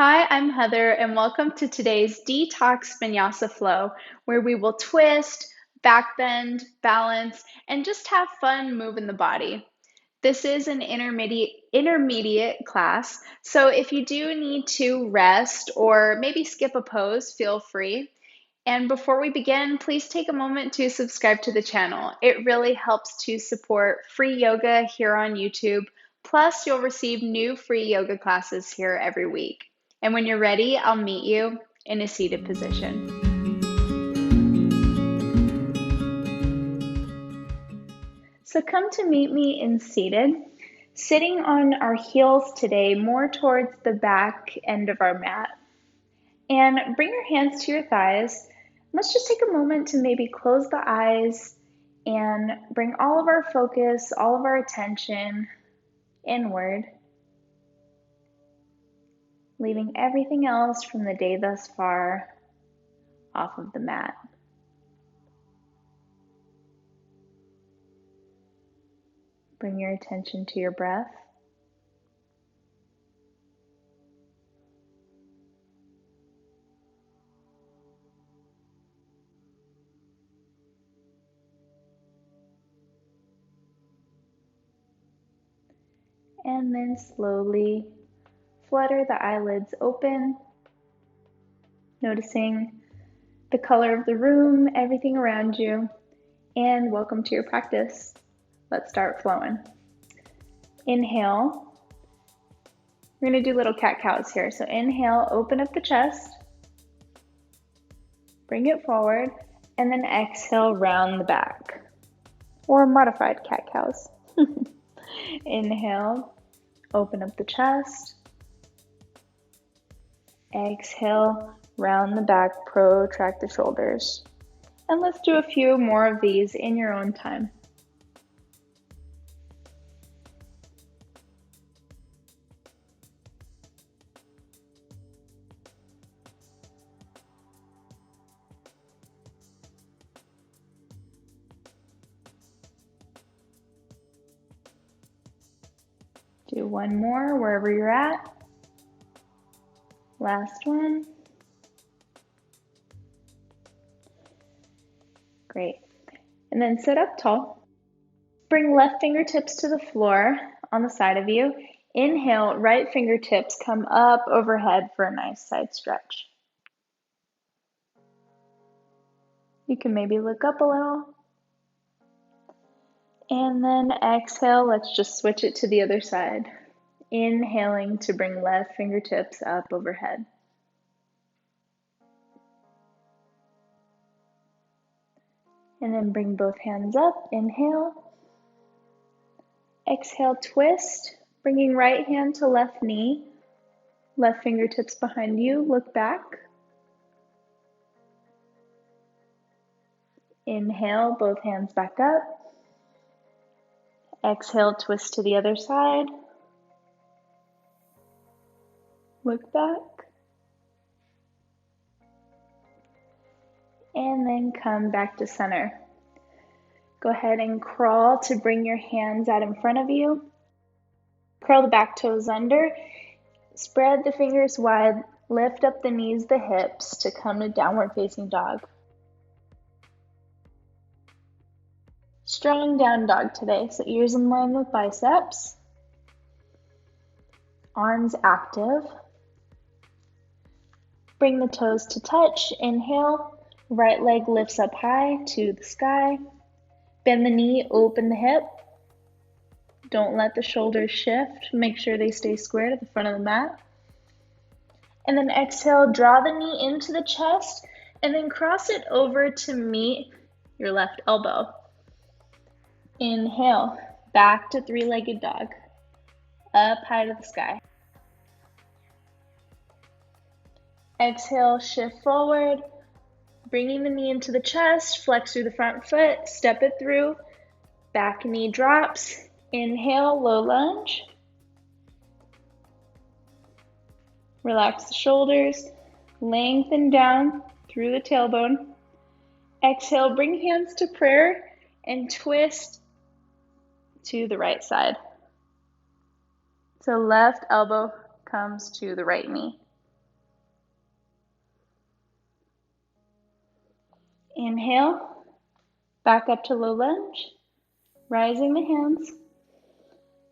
Hi, I'm Heather, and welcome to today's DETOX Vinyasa Flow, where we will twist, backbend, balance, and just have fun moving the body. This is an intermediate class, so if you do need to rest or maybe skip a pose, feel free. And before we begin, please take a moment to subscribe to the channel. It really helps to support free yoga here on YouTube. Plus, you'll receive new free yoga classes here every week. And when you're ready, I'll meet you in a seated position. So come to meet me in seated, sitting on our heels today, more towards the back end of our mat. And bring your hands to your thighs. Let's just take a moment to maybe close the eyes and bring all of our focus, all of our attention inward, leaving everything else from the day thus far off of the mat. Bring your attention to your breath. And then slowly flutter the eyelids open, noticing the color of the room, everything around you, and welcome to your practice. Let's start flowing. Inhale. We're going to do little cat-cows here. So inhale, open up the chest, bring it forward, and then exhale, round the back, or modified cat-cows. Inhale, open up the chest. Exhale, round the back, protract the shoulders. And let's do a few more of these in your own time. Do one more wherever you're at. Last one. Great. And then sit up tall. Bring left fingertips to the floor on the side of you. Inhale, right fingertips come up overhead for a nice side stretch. You can maybe look up a little. And then exhale, let's just switch it to the other side. Inhaling to bring left fingertips up overhead. And then bring both hands up, inhale. Exhale, twist, bringing right hand to left knee. Left fingertips behind you, look back. Inhale, both hands back up. Exhale, twist to the other side. Look back. And then come back to center. Go ahead and crawl to bring your hands out in front of you. Curl the back toes under. Spread the fingers wide. Lift up the knees, the hips to come to downward facing dog. Strong down dog today, so ears in line with biceps. Arms active. Bring the toes to touch. Inhale. Right leg lifts up high to the sky. Bend the knee, open the hip. Don't let the shoulders shift. Make sure they stay square to the front of the mat. And then exhale, draw the knee into the chest and then cross it over to meet your left elbow. Inhale, back to three-legged dog. Up high to the sky. Exhale, shift forward. Bringing the knee into the chest, flex through the front foot, step it through. Back knee drops. Inhale, low lunge. Relax the shoulders, lengthen down through the tailbone. Exhale, bring hands to prayer and twist to the right side. So left elbow comes to the right knee. Inhale, back up to low lunge, rising the hands.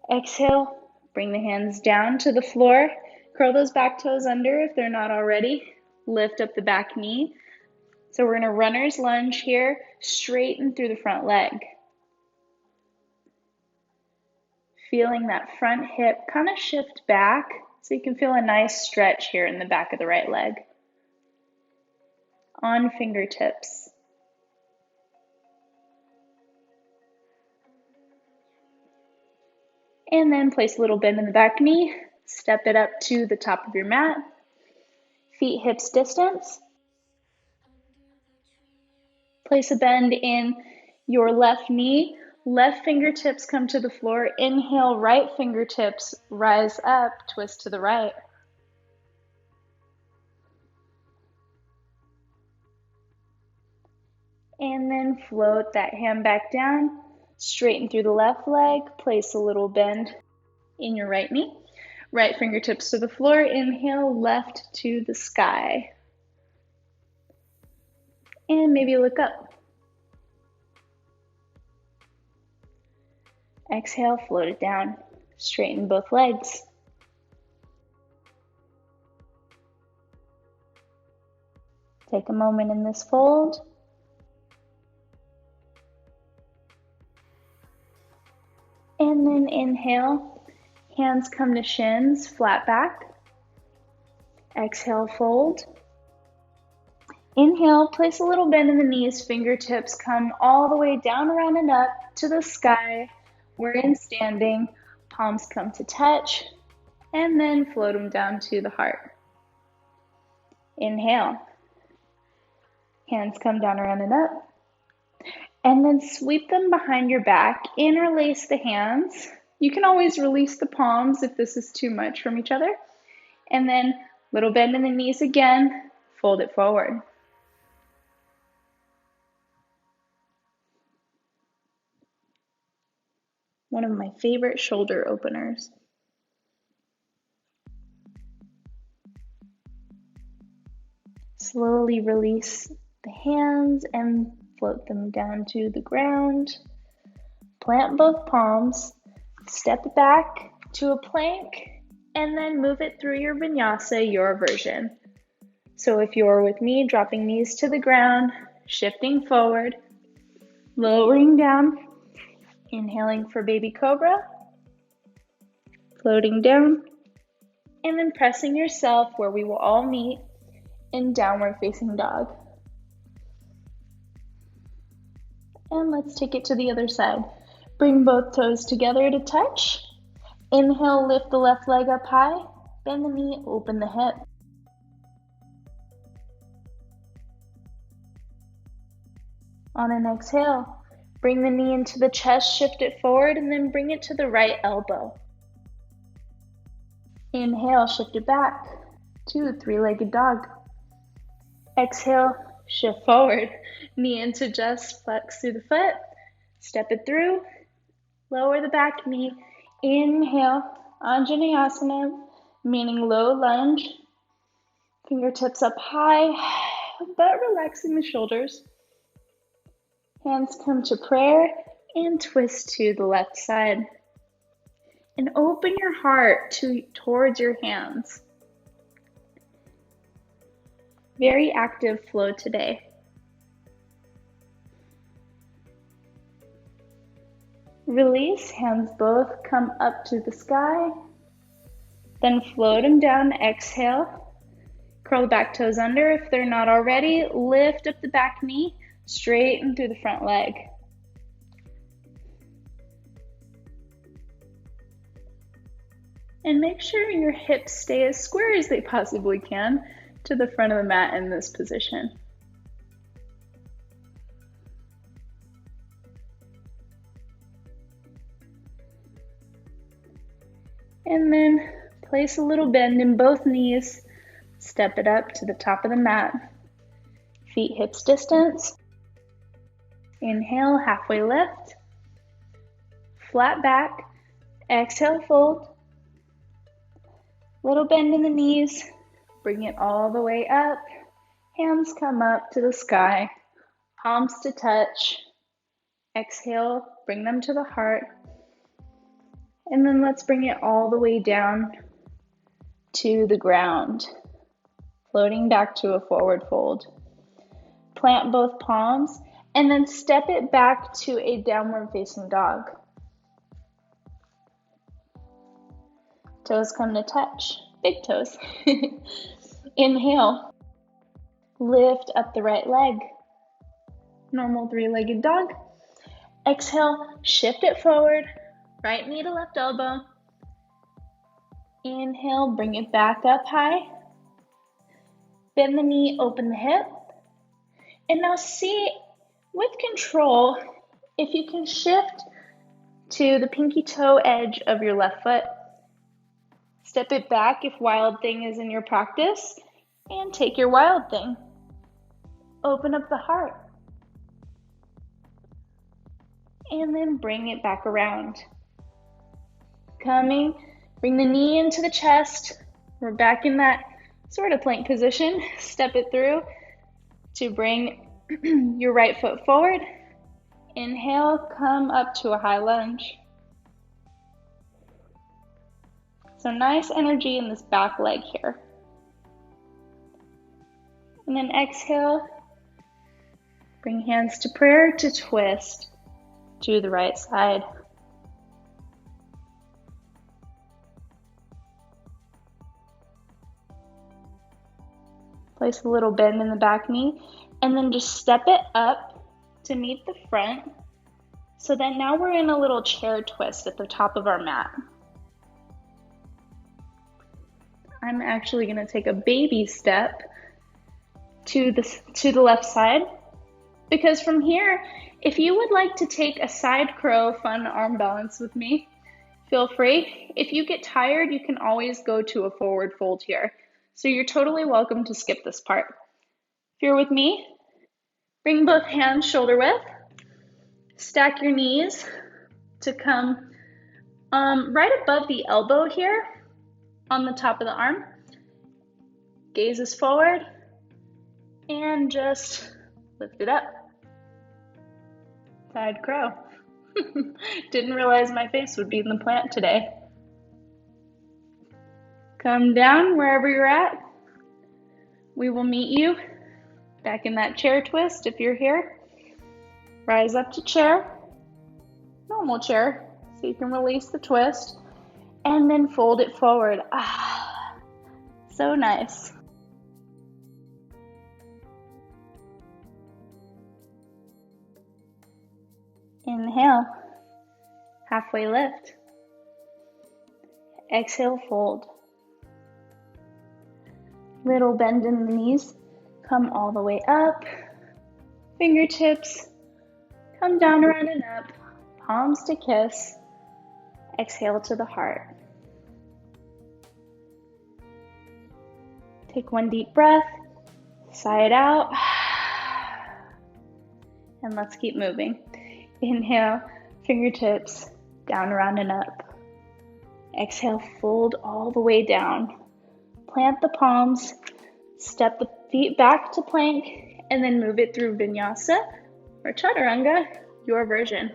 Exhale, bring the hands down to the floor. Curl those back toes under if they're not already. Lift up the back knee. So we're in a runner's lunge here, straighten through the front leg. Feeling that front hip kind of shift back so you can feel a nice stretch here in the back of the right leg. On fingertips. And then place a little bend in the back knee. Step it up to the top of your mat. Feet hips distance. Place a bend in your left knee. Left fingertips come to the floor. Inhale, right fingertips rise up, twist to the right. And then float that hand back down. Straighten through the left leg. Place a little bend in your right knee. Right fingertips to the floor. Inhale, left to the sky. And maybe look up. Exhale, float it down. Straighten both legs. Take a moment in this fold. And then inhale, hands come to shins, flat back. Exhale, fold. Inhale, place a little bend in the knees, fingertips come all the way down, around, and up to the sky. We're in standing, palms come to touch, and then float them down to the heart. Inhale, hands come down, around, and up. And then sweep them behind your back, interlace the hands. You can always release the palms if this is too much from each other. And then little bend in the knees again, fold it forward. One of my favorite shoulder openers. Slowly release the hands and float them down to the ground. Plant both palms, step back to a plank, and then move it through your vinyasa, your version. So if you're with me, dropping knees to the ground, shifting forward, lowering down, inhaling for baby cobra, floating down, and then pressing yourself where we will all meet in downward facing dog. And let's take it to the other side. Bring both toes together to touch. Inhale, lift the left leg up high. Bend the knee, open the hip. On an exhale, bring the knee into the chest, shift it forward, and then bring it to the right elbow. Inhale, shift it back to three-legged dog. Exhale, shift forward, knee into just, flex through the foot, step it through, lower the back knee, inhale, Anjaneyasana, meaning low lunge, fingertips up high, but relaxing the shoulders. Hands come to prayer and twist to the left side. And open your heart towards your hands. Very active flow today. Release, hands both come up to the sky. Then float them down, exhale. Curl the back toes under if they're not already. Lift up the back knee, straighten through the front leg. And make sure your hips stay as square as they possibly can to the front of the mat in this position. And then place a little bend in both knees. Step it up to the top of the mat. Feet hips distance. Inhale, halfway lift. Flat back. Exhale, fold. Little bend in the knees. Bring it all the way up. Hands come up to the sky. palms to touch. Exhale, bring them to the heart. And then let's bring it all the way down to the ground, floating back to a forward fold. Plant both palms and then step it back to a downward facing dog. Toes come to touch, big toes. Inhale, lift up the right leg, normal three-legged dog. Exhale, shift it forward, right knee to left elbow. Inhale, bring it back up high. Bend the knee, open the hip. And now see, with control, if you can shift to the pinky toe edge of your left foot. Step it back if Wild Thing is in your practice, and take your Wild Thing. Open up the heart. And then bring it back around. Bring the knee into the chest. We're back in that sort of plank position. Step it through to bring your right foot forward. Inhale, come up to a high lunge. So nice energy in this back leg here. And then exhale, bring hands to prayer to twist to the right side. Place a little bend in the back knee, and then just step it up to meet the front. So then now we're in a little chair twist at the top of our mat. I'm actually going to take a baby step to the left side, because from here, if you would like to take a side crow fun arm balance with me, feel free. If you get tired, you can always go to a forward fold here. So you're totally welcome to skip this part. If you're with me, bring both hands shoulder width. Stack your knees to come right above the elbow here on the top of the arm. Gaze is forward and just lift it up. Side crow. Didn't realize my face would be in the plant today. Come down wherever you're at. We will meet you back in that chair twist if you're here. Rise up to chair, normal chair, so you can release the twist, and then fold it forward. So nice. Inhale, halfway lift. Exhale, fold. Little bend in the knees, come all the way up. Fingertips, come down, around and up. Palms to kiss. Exhale to the heart. Take one deep breath, sigh it out, and let's keep moving. Inhale, fingertips, down, around and up. Exhale, fold all the way down. Plant the palms, step the feet back to plank, and then move it through Vinyasa or Chaturanga, your version.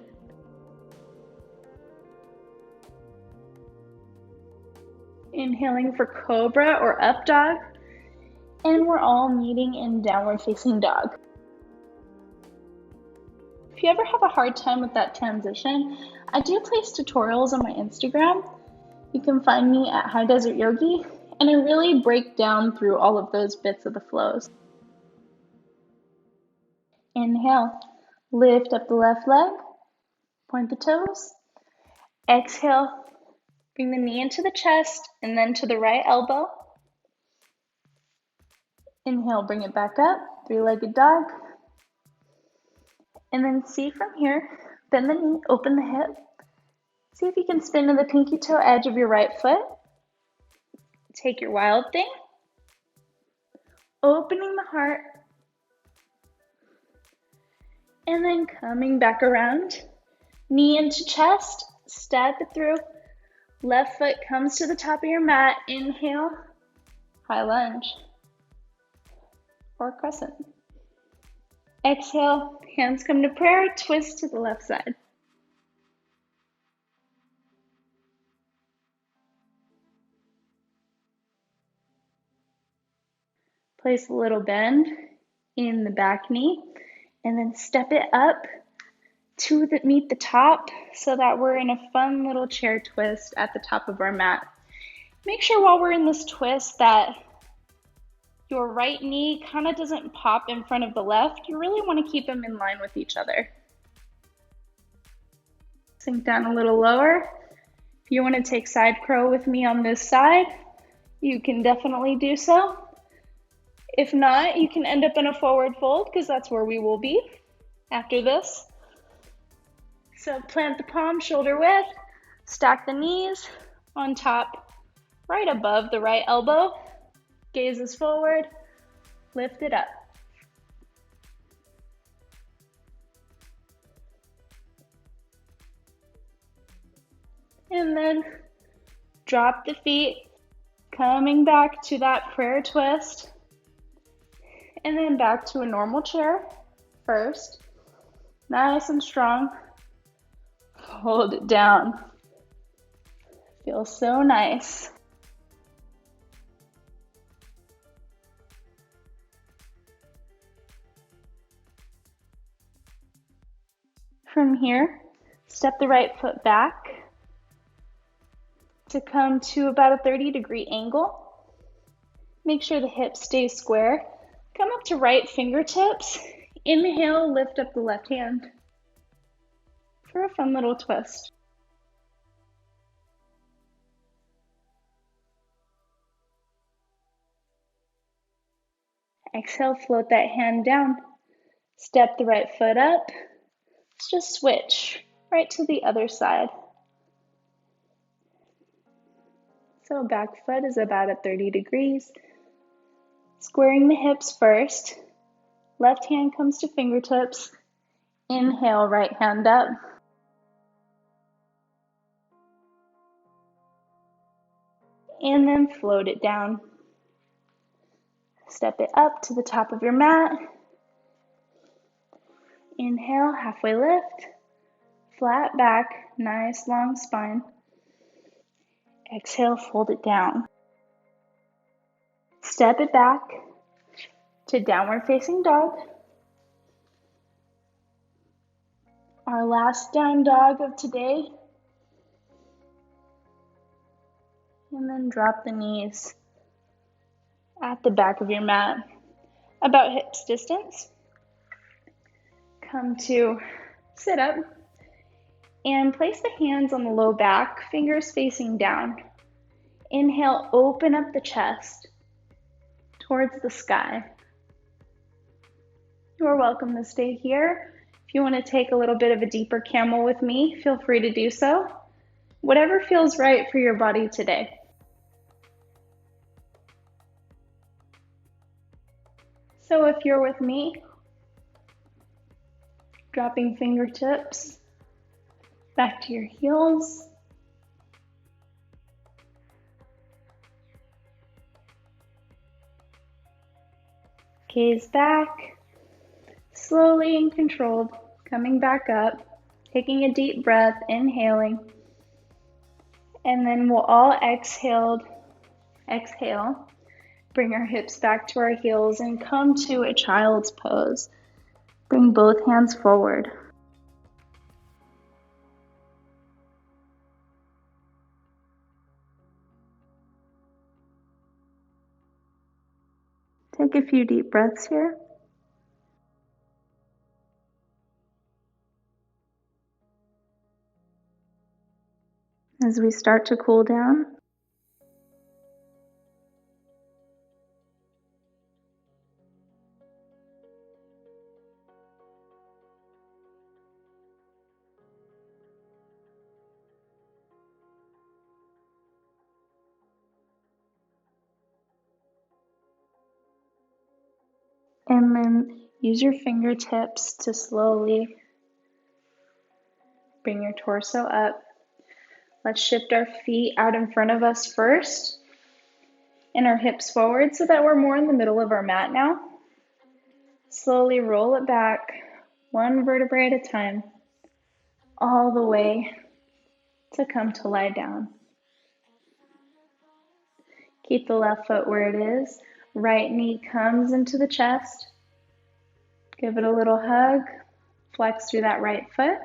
Inhaling for Cobra or Up Dog, and we're all meeting in Downward Facing Dog. If you ever have a hard time with that transition, I do place tutorials on my Instagram. You can find me at High Desert Yogi, and I really break down through all of those bits of the flows. Inhale, lift up the left leg, point the toes. Exhale, bring the knee into the chest and then to the right elbow. Inhale, bring it back up, three-legged dog. And then see from here, bend the knee, open the hip. See if you can spin to the pinky toe edge of your right foot. Take your Wild Thing, opening the heart, and then coming back around, knee into chest, step it through, left foot comes to the top of your mat, inhale, high lunge, or crescent. Exhale, hands come to prayer, twist to the left side. Place a little bend in the back knee, and then step it up to meet the top so that we're in a fun little chair twist at the top of our mat. Make sure while we're in this twist that your right knee kind of doesn't pop in front of the left. You really want to keep them in line with each other. Sink down a little lower. If you want to take side crow with me on this side, you can definitely do so. If not, you can end up in a forward fold because that's where we will be after this. So plant the palm shoulder width, stack the knees on top, right above the right elbow. Gaze is forward, lift it up. And then drop the feet, coming back to that prayer twist. And then back to a normal chair first. Nice and strong. Hold it down. Feels so nice. From here, step the right foot back to come to about a 30-degree angle. Make sure the hips stay square. Come up to right fingertips. Inhale, lift up the left hand for a fun little twist. Exhale, float that hand down. Step the right foot up. Let's just switch right to the other side. So back foot is about at 30 degrees. Squaring the hips first. Left hand comes to fingertips. Inhale, right hand up. And then float it down. Step it up to the top of your mat. Inhale, halfway lift. Flat back, nice long spine. Exhale, fold it down. Step it back to downward facing dog. Our last down dog of today. And then drop the knees at the back of your mat, about hips distance. Come to sit up and place the hands on the low back, fingers facing down. Inhale, open up the chest towards the sky. You are welcome to stay here. If you want to take a little bit of a deeper camel with me, feel free to do so. Whatever feels right for your body today. So if you're with me, dropping fingertips back to your heels. Gaze back, slowly and controlled, coming back up, taking a deep breath, inhaling, and then we'll all exhale, bring our hips back to our heels and come to a child's pose. Bring both hands forward. Take a few deep breaths here. As we start to cool down, and then use your fingertips to slowly bring your torso up. Let's shift our feet out in front of us first and our hips forward so that we're more in the middle of our mat now. Slowly roll it back, one vertebrae at a time, all the way to come to lie down. Keep the left foot where it is. Right knee comes into the chest. Give it a little hug. Flex through that right foot.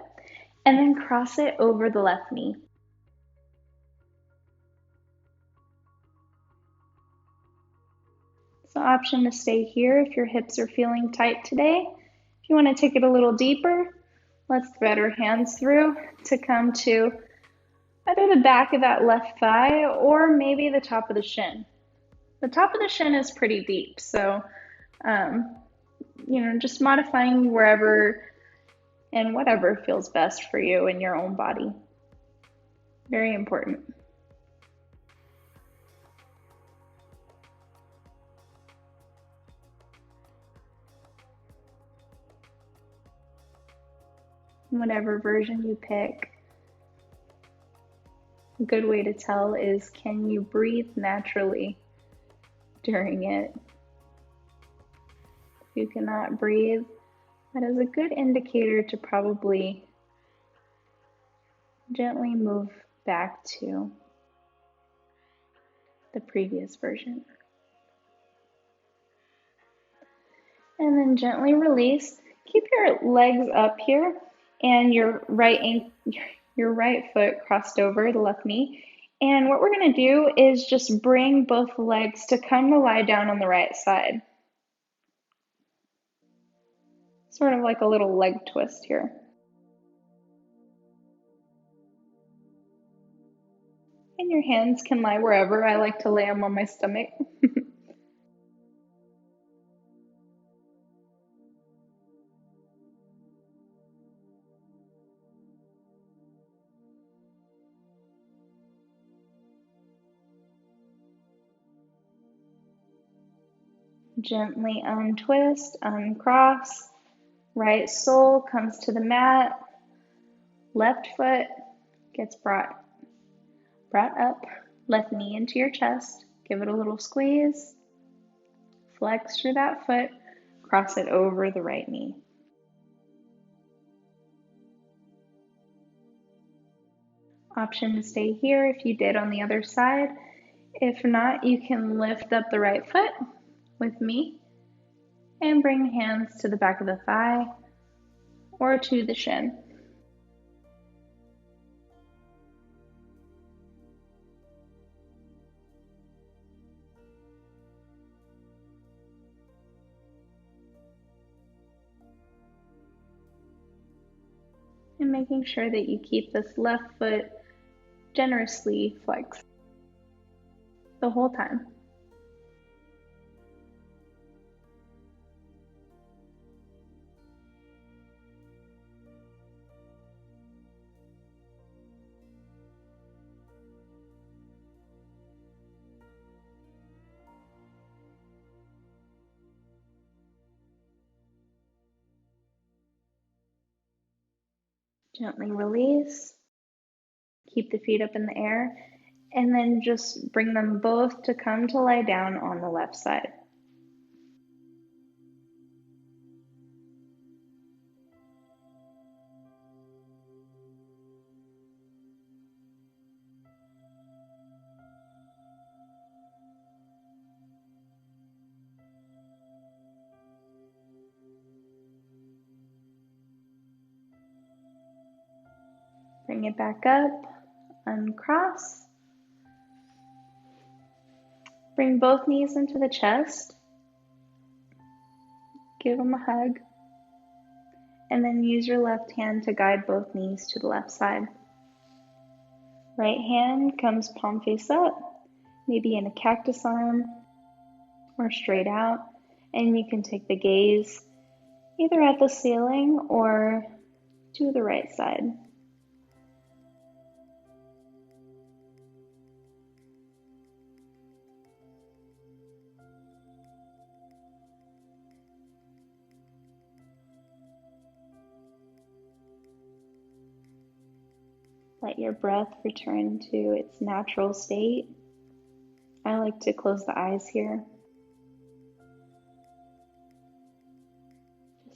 And then cross it over the left knee. It's an option to stay here if your hips are feeling tight today. If you want to take it a little deeper, let's thread our hands through to come to either the back of that left thigh or maybe the top of the shin. The top of the shin is pretty deep, so just modifying wherever and whatever feels best for you in your own body. Very important. Whatever version you pick, a good way to tell is, can you breathe naturally during it? If you cannot breathe, that is a good indicator to probably gently move back to the previous version. And then gently release. Keep your legs up here and your right foot crossed over the left knee. And what we're going to do is just bring both legs to come to lie down on the right side. Sort of like a little leg twist here. And your hands can lie wherever. I like to lay them on my stomach. Gently untwist, uncross. Right sole comes to the mat. Left foot gets brought up. Left knee into your chest. Give it a little squeeze. Flex through that foot. Cross it over the right knee. Option to stay here if you did on the other side. If not, you can lift up the right foot with me and bring hands to the back of the thigh or to the shin. And making sure that you keep this left foot generously flexed the whole time. Gently release. Keep the feet up in the air, and then just bring them both to come to lie down on the left side. Bring it back up, uncross. Bring both knees into the chest. Give them a hug. And then use your left hand to guide both knees to the left side. Right hand comes palm face up, maybe in a cactus arm or straight out. And you can take the gaze either at the ceiling or to the right side. Let your breath return to its natural state. I like to close the eyes here.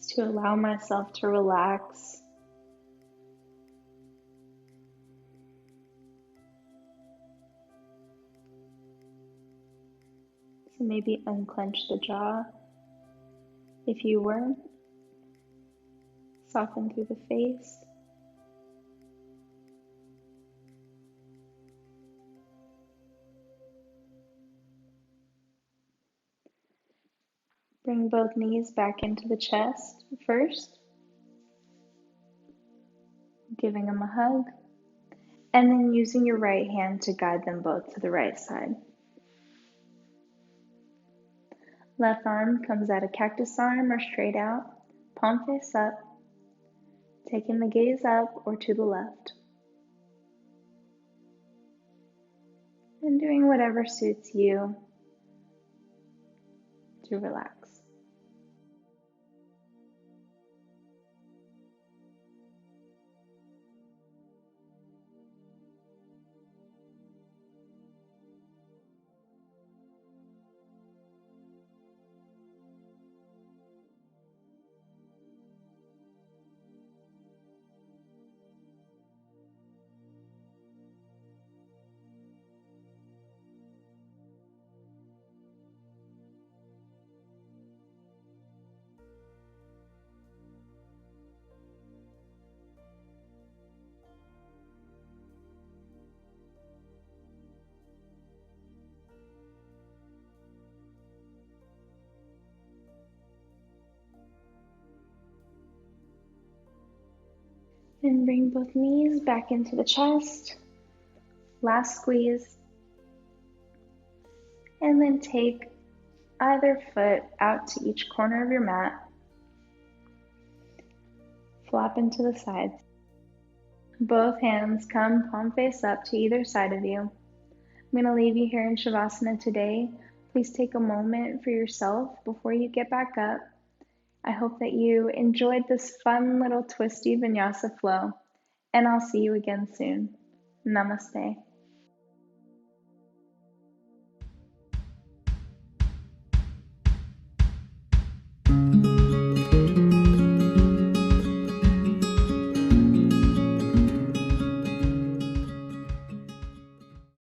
is to allow myself to relax. So maybe unclench the jaw if you were. Soften through the face. Bring both knees back into the chest first, giving them a hug, and then using your right hand to guide them both to the right side. Left arm comes out of cactus arm or straight out, palm face up, taking the gaze up or to the left. And doing whatever suits you to relax. And bring both knees back into the chest. Last squeeze. And then take either foot out to each corner of your mat. Flop into the sides. Both hands come palm face up to either side of you. I'm going to leave you here in Shavasana today. Please take a moment for yourself before you get back up. I hope that you enjoyed this fun little twisty Vinyasa flow, and I'll see you again soon. Namaste.